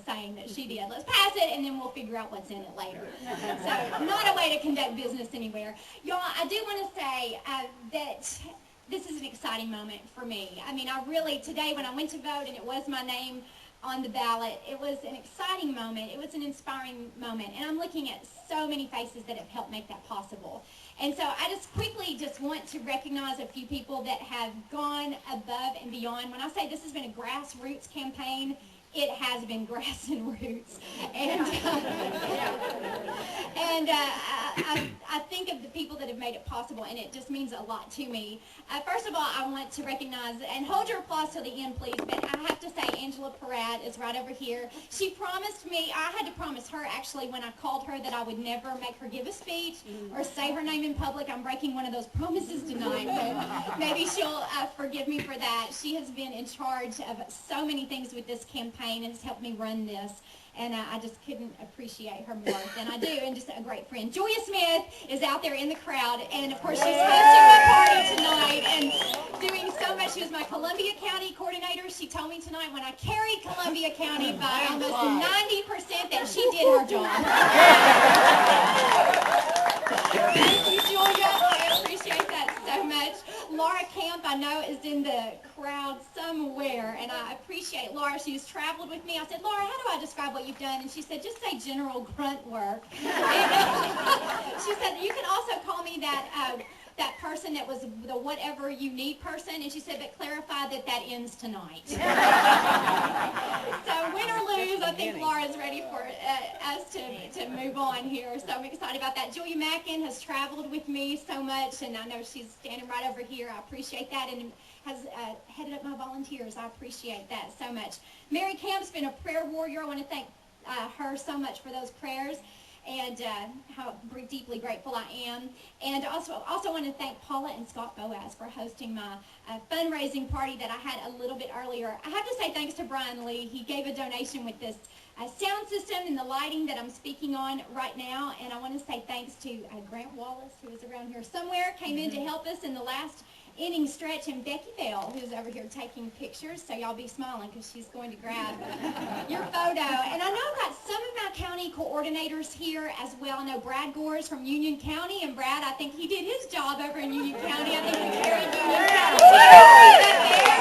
saying that she did. Let's pass it, and then we'll figure out what's in it later. So not a way to conduct business anywhere. Y'all, I do want to say that this is an exciting moment for me. I mean, I really, today when I went to vote and it was my name on the ballot, it was an exciting moment. It was an inspiring moment. And I'm looking at so many faces that have helped make that possible. And so I just quickly want to recognize a few people that have gone above and beyond. When I say this has been a grassroots campaign, it has been grass and roots. And, I think of the people that have made it possible, and it just means a lot to me. First of all, I want to recognize, and hold your applause till the end, please, but I have to say Angela Peratt is right over here. She promised me, I had to promise her actually when I called her that I would never make her give a speech or say her name in public. I'm breaking one of those promises tonight, but maybe she'll forgive me for that. She has been in charge of so many things with this campaign and has helped me run this. And I just couldn't appreciate her more than I do, and just a great friend. Julia Smith is out there in the crowd, and of course she's hosting my party tonight and doing so much. She was my Columbia County coordinator. She told me tonight when I carried Columbia County by almost 90% that she did her job. Thank you, Julia. I appreciate that so much. Laura Camp, I know, is in the crowd somewhere, and I appreciate Laura. She's traveled with me. I said, Laura, how do I describe what you've done? And she said, just say general grunt work. And, she said, you can also call me that person that was the whatever you need person, and she said, but clarify that that ends tonight. So win or lose, I think Laura's ready for us to move on here, so I'm excited about that. Julia Mackin has traveled with me so much, and I know she's standing right over here. I appreciate that, and has headed up my volunteers. I appreciate that so much. Mary Camp's been a prayer warrior. I want to thank her so much for those prayers, and how deeply grateful I am. And also want to thank Paula and Scott Boaz for hosting my fundraising party that I had a little bit earlier. I have to say thanks to Brian Lee. He gave a donation with this sound system and the lighting that I'm speaking on right now. And I want to say thanks to Grant Wallace, who is around here somewhere, came in to help us in the last inning stretch, and Becky Bell, who's over here taking pictures, so y'all be smiling because she's going to grab your photo. And I know I've got some of my county coordinators here as well. I know Brad Gores from Union County, and Brad, I think he did his job over in Union County. I think we carried Union County there.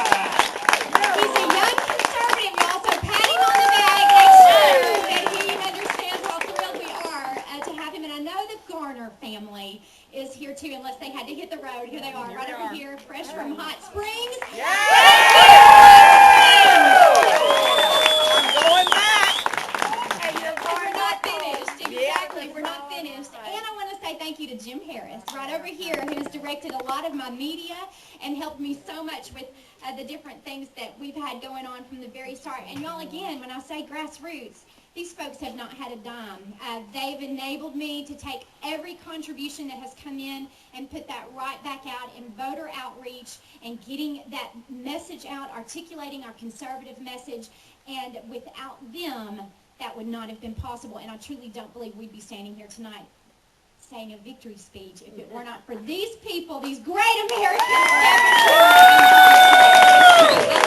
He's a young conservative, y'all, so pat him on the back, make sure that he understands how thrilled we are to have him. And I know the Garner family is here too, unless they had to hit the road. Here they are, right over here, fresh from Hot Springs. Yeah. I'm going back. Hey, we're not finished. Exactly, we're not finished. And I want to say thank you to Jim Harris, right over here, who has directed a lot of my media and helped me so much with the different things that we've had going on from the very start. And y'all, again, when I say grassroots, these folks have not had a dime. They've enabled me to take every contribution that has come in and put that right back out in voter outreach and getting that message out, articulating our conservative message. And without them, that would not have been possible. And I truly don't believe we'd be standing here tonight saying a victory speech if it were not for these people, these great Americans. I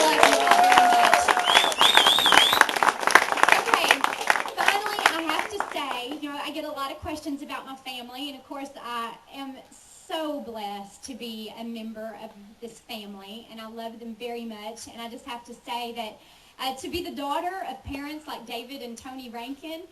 love you all very much. I get a lot of questions about my family, and of course I am so blessed to be a member of this family, and I love them very much. And I just have to say that to be the daughter of parents like David and Tony Rankin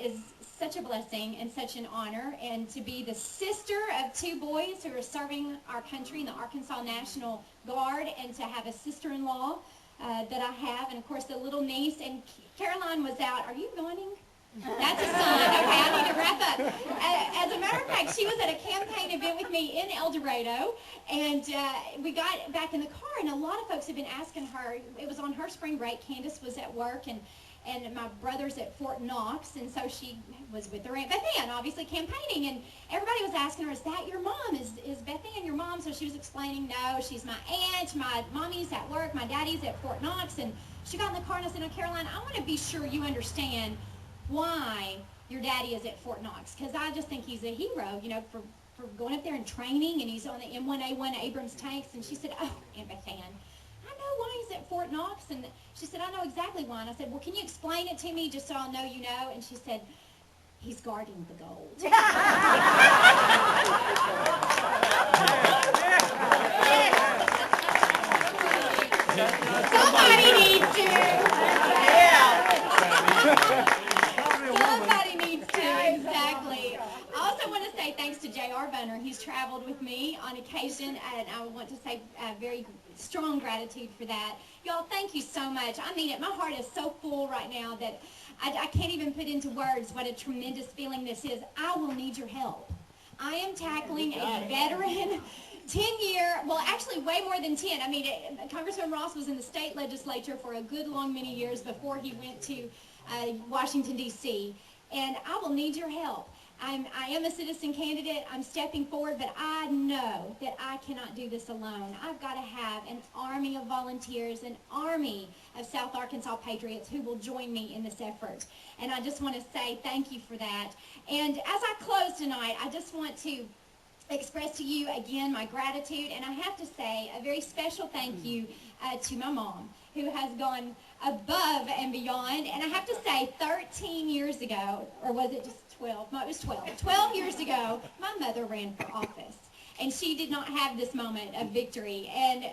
is such a blessing and such an honor, and to be the sister of two boys who are serving our country in the Arkansas National Guard, and to have a sister-in-law that I have, and of course the little niece. And Caroline was out. Are you yawning? That's a sign. Okay, I need to wrap up. As a matter of fact, she was at a campaign event with me in El Dorado, and we got back in the car, and a lot of folks have been asking her. It was on her spring break. Candace was at work, and my brother's at Fort Knox, and so she was with her Aunt Beth Anne, obviously campaigning, and everybody was asking her, is that your mom? Is Beth Anne your mom? So she was explaining, no, she's my aunt, my mommy's at work, my daddy's at Fort Knox. And she got in the car, and I said, no, Caroline, I want to be sure you understand why your daddy is at Fort Knox, because I just think he's a hero, for going up there and training, and he's on the M1A1 Abrams tanks. And she said, oh, Aunt Beth Anne, I know why he's at Fort Knox? And she said, I know exactly why. And I said, well, can you explain it to me just so I'll know you know? And she said, he's guarding the gold. Somebody needs to. Somebody needs to, exactly. I also want to say thanks to J.R. Bunner. He's traveled with me on occasion, and I want to say very strong gratitude for that. Y'all, thank you so much. I mean it. My heart is so full right now that I can't even put into words what a tremendous feeling this is. I will need your help. I am tackling a veteran 10-year, well, actually way more than 10. I mean, Congressman Ross was in the state legislature for a good long many years before he went to Washington, D.C., and I will need your help. I am a citizen candidate. I'm stepping forward, but I know that I cannot do this alone. I've got to have an army of volunteers, an army of South Arkansas patriots who will join me in this effort. And I just want to say thank you for that. And as I close tonight, I just want to express to you again my gratitude, and I have to say a very special thank you to my mom, who has gone above and beyond. And I have to say, 13 years ago, or was it just 12? No, it was 12. 12 years ago, my mother ran for office, and she did not have this moment of victory. And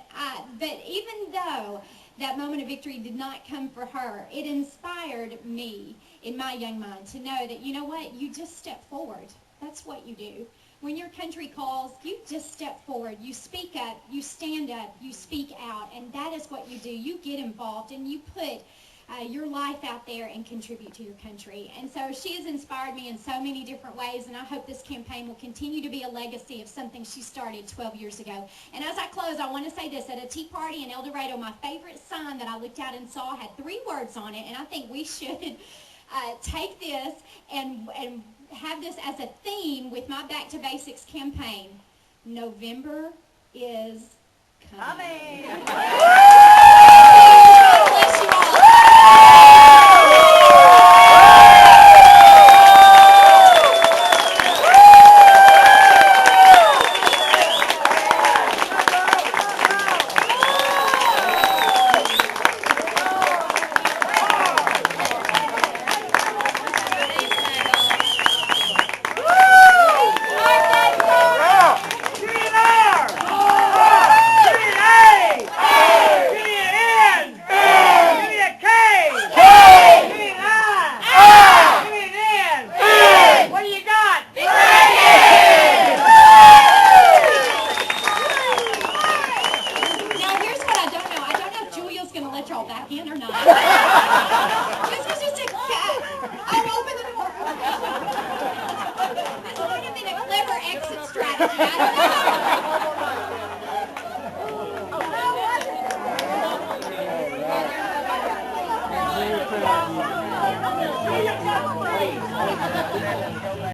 but even though that moment of victory did not come for her, it inspired me in my young mind to know that, you know what, you just step forward. That's what you do. When your country calls, you just step forward. You speak up, you stand up, you speak out, and that is what you do. You get involved, and you put your life out there and contribute to your country. And so she has inspired me in so many different ways, and I hope this campaign will continue to be a legacy of something she started 12 years ago. And as I close, I want to say this. At a tea party in El Dorado, my favorite sign that I looked out and saw had 3 words on it, and I think we should take this and have this as a theme with my Back to Basics campaign. November is coming. God bless you all. I don't know.